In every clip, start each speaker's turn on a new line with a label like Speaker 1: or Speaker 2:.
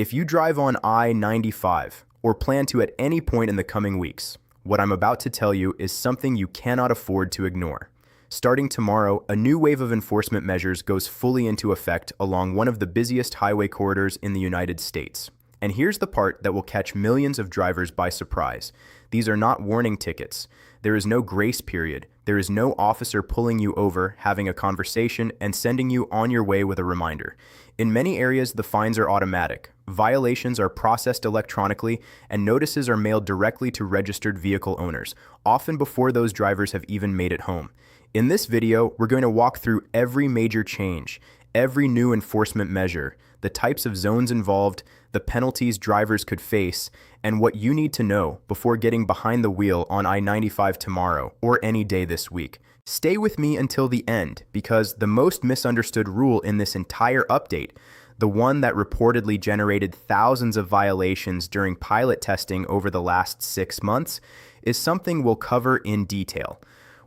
Speaker 1: If you drive on I-95 or plan to at any point in the coming weeks, what I'm about to tell you is something you cannot afford to ignore. Starting tomorrow, a new wave of enforcement measures goes fully into effect along one of the busiest highway corridors in the United States. And here's the part that will catch millions of drivers by surprise. These are not warning tickets. There is no grace period. There is no officer pulling you over, having a conversation, and sending you on your way with a reminder. In many areas, the fines are automatic. Violations are processed electronically, and notices are mailed directly to registered vehicle owners, often before those drivers have even made it home. In this video, we're going to walk through every major change, every new enforcement measure, the types of zones involved, the penalties drivers could face, and what you need to know before getting behind the wheel on I-95 tomorrow or any day this week. Stay with me until the end, because the most misunderstood rule in this entire update, the one that reportedly generated thousands of violations during pilot testing over the last 6 months, is something we'll cover in detail.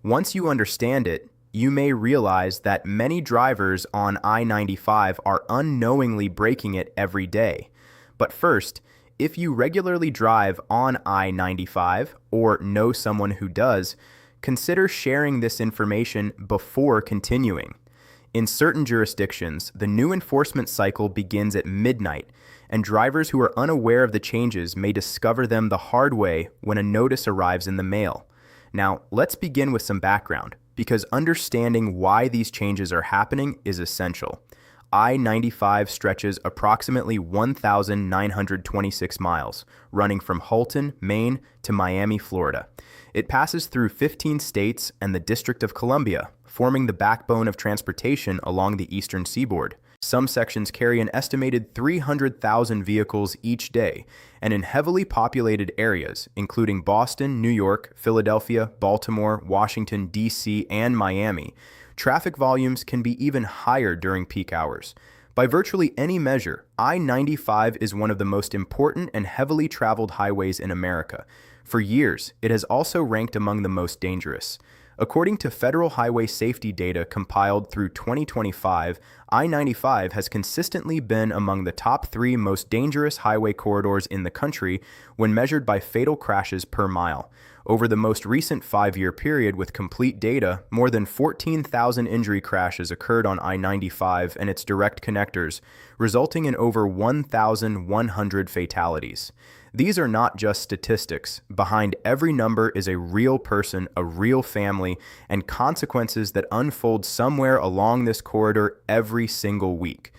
Speaker 1: Once you understand it, you may realize that many drivers on I-95 are unknowingly breaking it every day. But first, if you regularly drive on I-95 or know someone who does, consider sharing this information before continuing. In certain jurisdictions, the new enforcement cycle begins at midnight, and drivers who are unaware of the changes may discover them the hard way when a notice arrives in the mail. Now, let's begin with some background, because understanding why these changes are happening is essential. I-95 stretches approximately 1,926 miles, running from Houlton, Maine to Miami, Florida. It passes through 15 states and the District of Columbia, forming the backbone of transportation along the eastern seaboard. Some sections carry an estimated 300,000 vehicles each day, and in heavily populated areas, including Boston, New York, Philadelphia, Baltimore, Washington, D.C., and Miami, traffic volumes can be even higher during peak hours. By virtually any measure, I-95 is one of the most important and heavily traveled highways in America. For years, it has also ranked among the most dangerous. According to federal highway safety data compiled through 2025, I-95 has consistently been among the top 3 most dangerous highway corridors in the country when measured by fatal crashes per mile. Over the most recent 5-year period with complete data, more than 14,000 injury crashes occurred on I-95 and its direct connectors, resulting in over 1,100 fatalities. These are not just statistics. Behind every number is a real person, a real family, and consequences that unfold somewhere along this corridor every single week.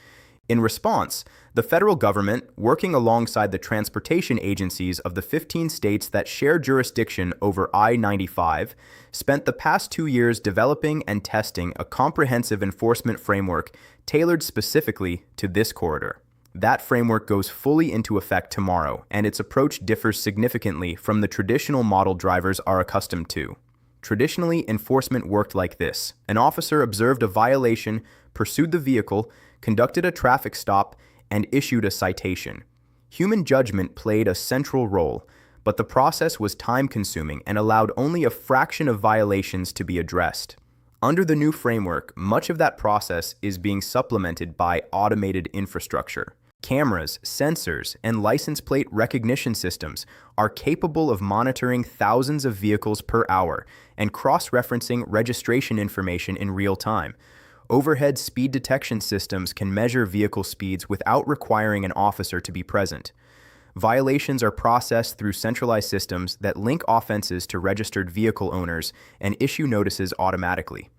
Speaker 1: In response, the federal government, working alongside the transportation agencies of the 15 states that share jurisdiction over I-95, spent the past 2 years developing and testing a comprehensive enforcement framework tailored specifically to this corridor. That framework goes fully into effect tomorrow, and its approach differs significantly from the traditional model drivers are accustomed to. Traditionally, enforcement worked like this. An officer observed a violation, pursued the vehicle, conducted a traffic stop, and issued a citation. Human judgment played a central role, but the process was time-consuming and allowed only a fraction of violations to be addressed. Under the new framework, much of that process is being supplemented by automated infrastructure. Cameras, sensors, and license plate recognition systems are capable of monitoring thousands of vehicles per hour and cross-referencing registration information in real time. Overhead speed detection systems can measure vehicle speeds without requiring an officer to be present. Violations are processed through centralized systems that link offenses to registered vehicle owners and issue notices automatically.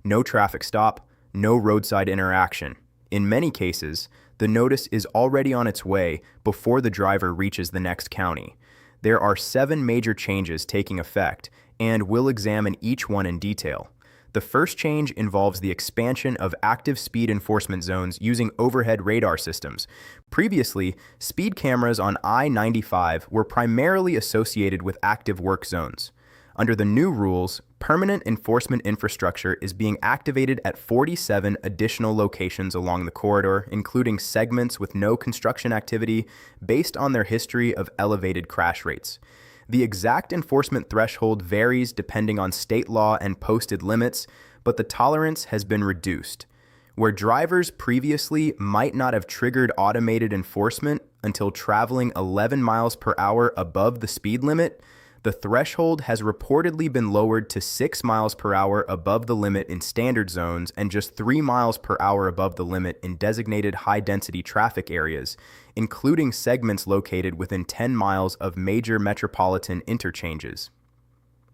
Speaker 1: No traffic stop, no roadside interaction. In many cases, the notice is already on its way before the driver reaches the next county. There are 7 major changes taking effect, and we'll examine each one in detail. The first change involves the expansion of active speed enforcement zones using overhead radar systems. Previously, speed cameras on I-95 were primarily associated with active work zones. Under the new rules, permanent enforcement infrastructure is being activated at 47 additional locations along the corridor, including segments with no construction activity based on their history of elevated crash rates. The exact enforcement threshold varies depending on state law and posted limits, but the tolerance has been reduced. Where drivers previously might not have triggered automated enforcement until traveling 11 miles per hour above the speed limit, the threshold has reportedly been lowered to 6 miles per hour above the limit in standard zones and just 3 miles per hour above the limit in designated high-density traffic areas, including segments located within 10 miles of major metropolitan interchanges.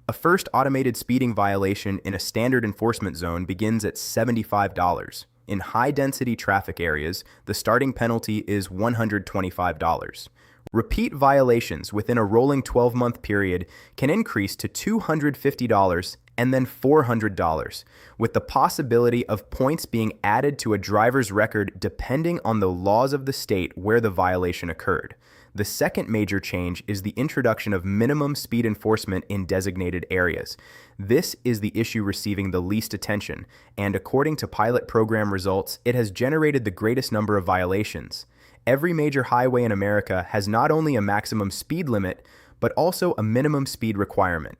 Speaker 1: A first automated speeding violation in a standard enforcement zone begins at $75. In high-density traffic areas, the starting penalty is $125. Repeat violations within a rolling 12-month period can increase to $250 and then $400, with the possibility of points being added to a driver's record depending on the laws of the state where the violation occurred. The second major change is the introduction of minimum speed enforcement in designated areas. This is the issue receiving the least attention, and according to pilot program results, it has generated the greatest number of violations. Every major highway in America has not only a maximum speed limit, but also a minimum speed requirement.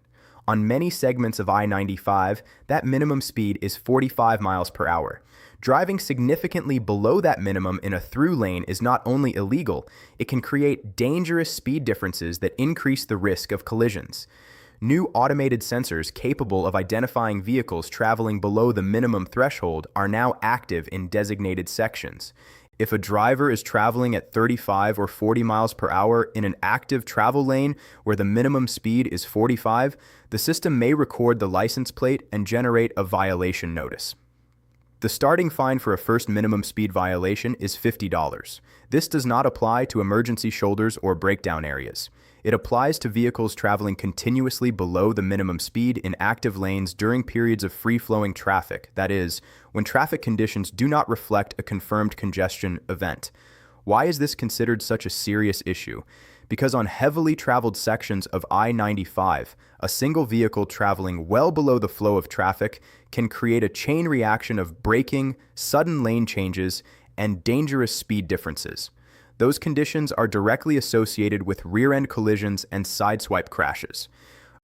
Speaker 1: On many segments of I-95, that minimum speed is 45 miles per hour. Driving significantly below that minimum in a through lane is not only illegal, it can create dangerous speed differences that increase the risk of collisions. New automated sensors capable of identifying vehicles traveling below the minimum threshold are now active in designated sections. If a driver is traveling at 35 or 40 miles per hour in an active travel lane where the minimum speed is 45, the system may record the license plate and generate a violation notice. The starting fine for a first minimum speed violation is $50. This does not apply to emergency shoulders or breakdown areas. It applies to vehicles traveling continuously below the minimum speed in active lanes during periods of free-flowing traffic, that is, when traffic conditions do not reflect a confirmed congestion event. Why is this considered such a serious issue? Because on heavily traveled sections of I-95, a single vehicle traveling well below the flow of traffic can create a chain reaction of braking, sudden lane changes, and dangerous speed differences. Those conditions are directly associated with rear-end collisions and sideswipe crashes.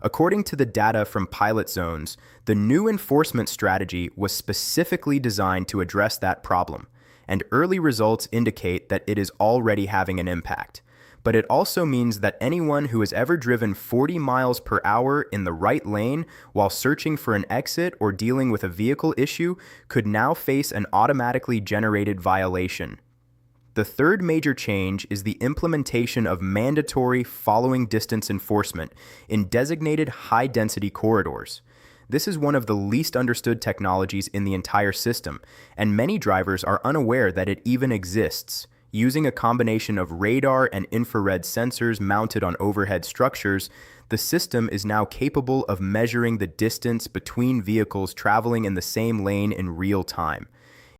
Speaker 1: According to the data from pilot zones, the new enforcement strategy was specifically designed to address that problem, and early results indicate that it is already having an impact. But it also means that anyone who has ever driven 40 miles per hour in the right lane while searching for an exit or dealing with a vehicle issue could now face an automatically generated violation. The third major change is the implementation of mandatory following distance enforcement in designated high-density corridors. This is one of the least understood technologies in the entire system, and many drivers are unaware that it even exists. Using a combination of radar and infrared sensors mounted on overhead structures, the system is now capable of measuring the distance between vehicles traveling in the same lane in real time.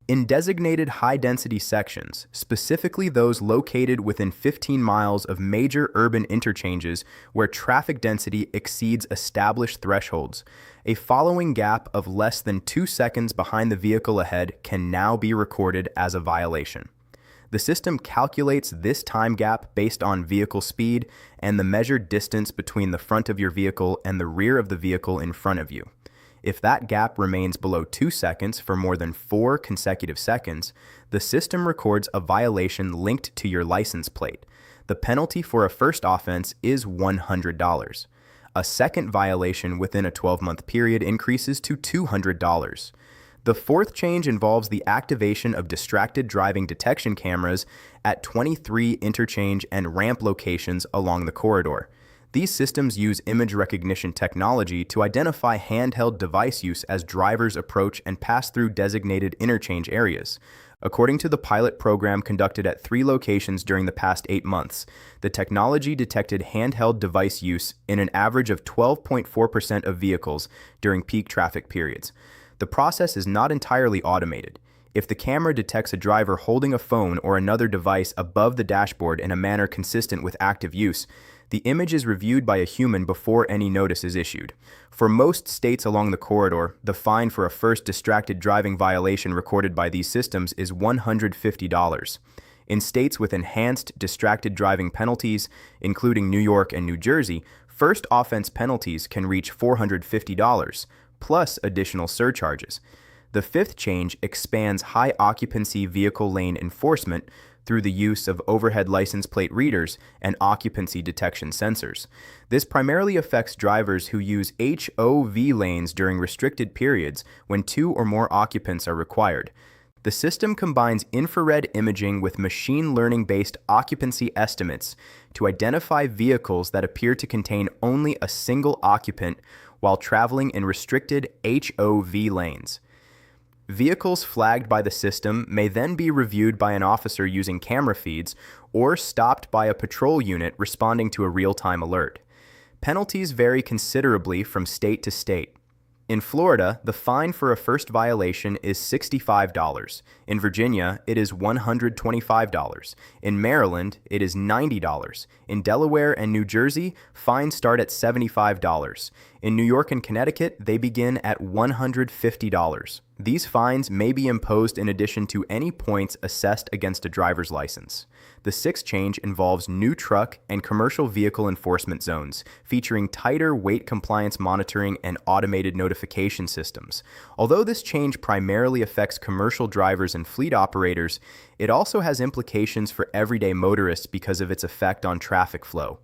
Speaker 1: In designated high-density sections, specifically those located within 15 miles of major urban interchanges where traffic density exceeds established thresholds, a following gap of less than 2 seconds behind the vehicle ahead can now be recorded as a violation. The system calculates this time gap based on vehicle speed and the measured distance between the front of your vehicle and the rear of the vehicle in front of you. If that gap remains below 2 seconds for more than 4 consecutive seconds, the system records a violation linked to your license plate. The penalty for a first offense is $100. A second violation within a 12-month period increases to $200. The fourth change involves the activation of distracted driving detection cameras at 23 interchange and ramp locations along the corridor. These systems use image recognition technology to identify handheld device use as drivers approach and pass through designated interchange areas. According to the pilot program conducted at 3 locations during the past 8 months, the technology detected handheld device use in an average of 12.4% of vehicles during peak traffic periods. The process is not entirely automated. If the camera detects a driver holding a phone or another device above the dashboard in a manner consistent with active use, the image is reviewed by a human before any notice is issued. For most states along the corridor, the fine for a first distracted driving violation recorded by these systems is $150. In states with enhanced distracted driving penalties, including New York and New Jersey, first offense penalties can reach $450, plus additional surcharges. The fifth change expands high occupancy vehicle lane enforcement through the use of overhead license plate readers and occupancy detection sensors. This primarily affects drivers who use HOV lanes during restricted periods when 2 or more occupants are required. The system combines infrared imaging with machine learning-based occupancy estimates to identify vehicles that appear to contain only a single occupant while traveling in restricted HOV lanes. Vehicles flagged by the system may then be reviewed by an officer using camera feeds or stopped by a patrol unit responding to a real-time alert. Penalties vary considerably from state to state. In Florida, the fine for a first violation is $65. In Virginia, it is $125. In Maryland, it is $90. In Delaware and New Jersey, fines start at $75. In New York and Connecticut, they begin at $150. These fines may be imposed in addition to any points assessed against a driver's license. The sixth change involves new truck and commercial vehicle enforcement zones, featuring tighter weight compliance monitoring and automated notification systems. Although this change primarily affects commercial drivers and fleet operators, it also has implications for everyday motorists because of its effect on traffic flow.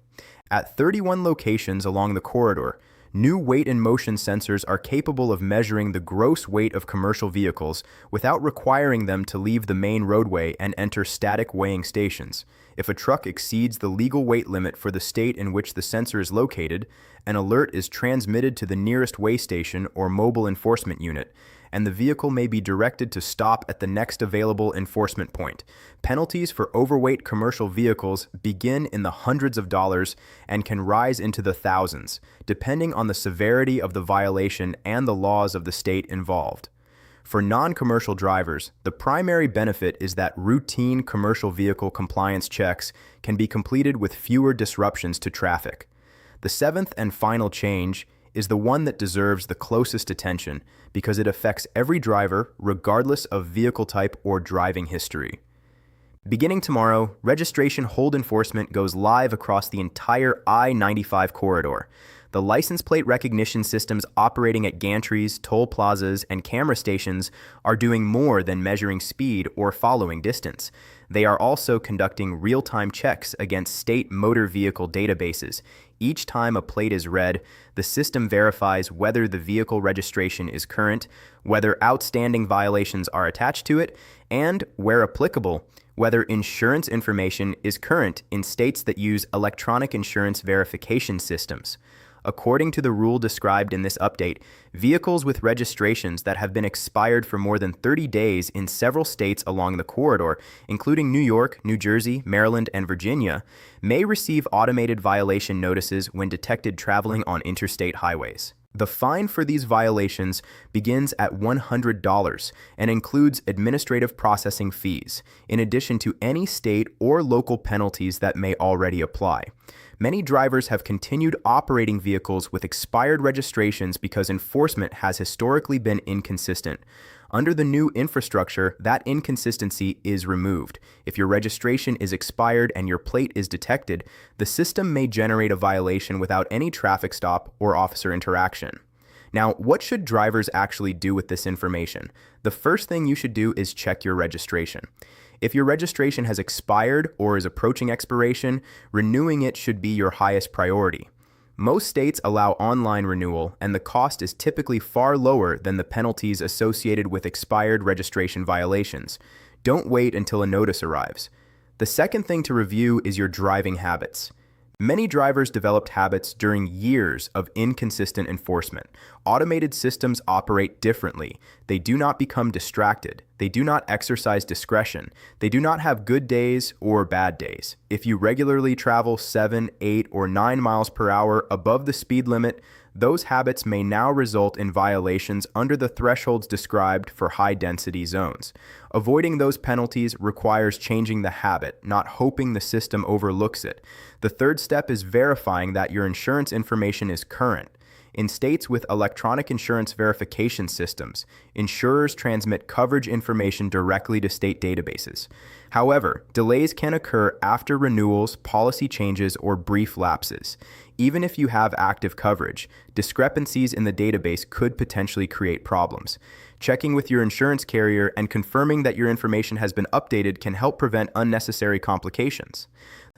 Speaker 1: At 31 locations along the corridor, new weight and motion sensors are capable of measuring the gross weight of commercial vehicles without requiring them to leave the main roadway and enter static weighing stations. If a truck exceeds the legal weight limit for the state in which the sensor is located, an alert is transmitted to the nearest weigh station or mobile enforcement unit, and the vehicle may be directed to stop at the next available enforcement point. Penalties for overweight commercial vehicles begin in the hundreds of dollars and can rise into the thousands, depending on the severity of the violation and the laws of the state involved. For non-commercial drivers, the primary benefit is that routine commercial vehicle compliance checks can be completed with fewer disruptions to traffic. The seventh and final change is the one that deserves the closest attention because it affects every driver regardless of vehicle type or driving history. Beginning tomorrow, registration hold enforcement goes live across the entire I-95 corridor. The license plate recognition systems operating at gantries, toll plazas, and camera stations are doing more than measuring speed or following distance. They are also conducting real-time checks against state motor vehicle databases. Each time a plate is read, the system verifies whether the vehicle registration is current, whether outstanding violations are attached to it, and, where applicable, whether insurance information is current in states that use electronic insurance verification systems. According to the rule described in this update, vehicles with registrations that have been expired for more than 30 days in several states along the corridor, including New York, New Jersey, Maryland, and Virginia, may receive automated violation notices when detected traveling on interstate highways. The fine for these violations begins at $100 and includes administrative processing fees, in addition to any state or local penalties that may already apply. Many drivers have continued operating vehicles with expired registrations because enforcement has historically been inconsistent. Under the new infrastructure, that inconsistency is removed. If your registration is expired and your plate is detected, the system may generate a violation without any traffic stop or officer interaction. Now, what should drivers actually do with this information? The first thing you should do is check your registration. If your registration has expired or is approaching expiration, renewing it should be your highest priority. Most states allow online renewal, and the cost is typically far lower than the penalties associated with expired registration violations. Don't wait until a notice arrives. The second thing to review is your driving habits. Many drivers developed habits during years of inconsistent enforcement. Automated systems operate differently. They do not become distracted. They do not exercise discretion. They do not have good days or bad days. If you regularly travel 7, 8, or 9 miles per hour above the speed limit, those habits may now result in violations under the thresholds described for high-density zones. Avoiding those penalties requires changing the habit, not hoping the system overlooks it. The third step is verifying that your insurance information is current. In states with electronic insurance verification systems, insurers transmit coverage information directly to state databases. However, delays can occur after renewals, policy changes, or brief lapses. Even if you have active coverage, discrepancies in the database could potentially create problems. Checking with your insurance carrier and confirming that your information has been updated can help prevent unnecessary complications.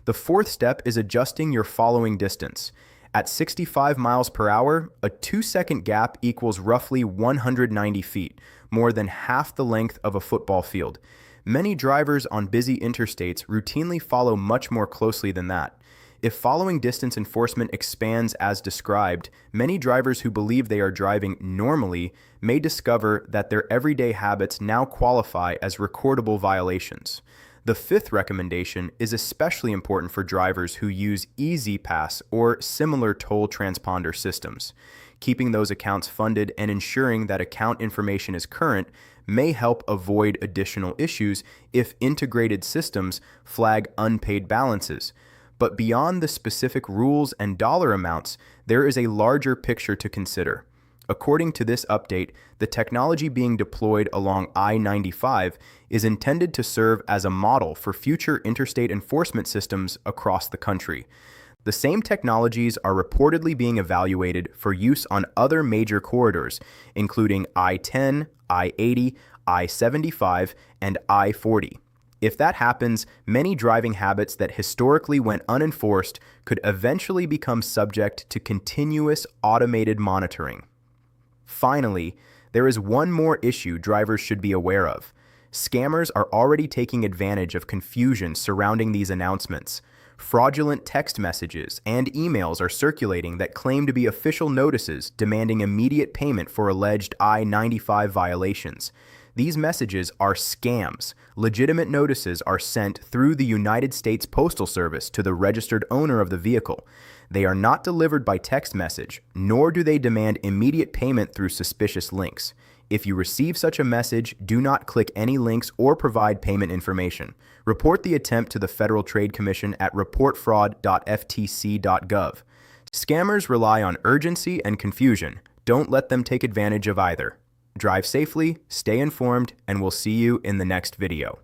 Speaker 1: The fourth step is adjusting your following distance. At 65 miles per hour, a 2-second gap equals roughly 190 feet, more than half the length of a football field. Many drivers on busy interstates routinely follow much more closely than that. If following distance enforcement expands as described, many drivers who believe they are driving normally may discover that their everyday habits now qualify as recordable violations. The fifth recommendation is especially important for drivers who use EasyPass or similar toll transponder systems. Keeping those accounts funded and ensuring that account information is current may help avoid additional issues if integrated systems flag unpaid balances. But beyond the specific rules and dollar amounts, there is a larger picture to consider. According to this update, the technology being deployed along I-95 is intended to serve as a model for future interstate enforcement systems across the country. The same technologies are reportedly being evaluated for use on other major corridors, including I-10, I-80, I-75, and I-40. If that happens, many driving habits that historically went unenforced could eventually become subject to continuous automated monitoring. Finally, there is one more issue drivers should be aware of. Scammers are already taking advantage of confusion surrounding these announcements. Fraudulent text messages and emails are circulating that claim to be official notices demanding immediate payment for alleged I-95 violations. These messages are scams. Legitimate notices are sent through the United States Postal Service to the registered owner of the vehicle. They are not delivered by text message, nor do they demand immediate payment through suspicious links. If you receive such a message, do not click any links or provide payment information. Report the attempt to the Federal Trade Commission at reportfraud.ftc.gov. Scammers rely on urgency and confusion. Don't let them take advantage of either. Drive safely, stay informed, and we'll see you in the next video.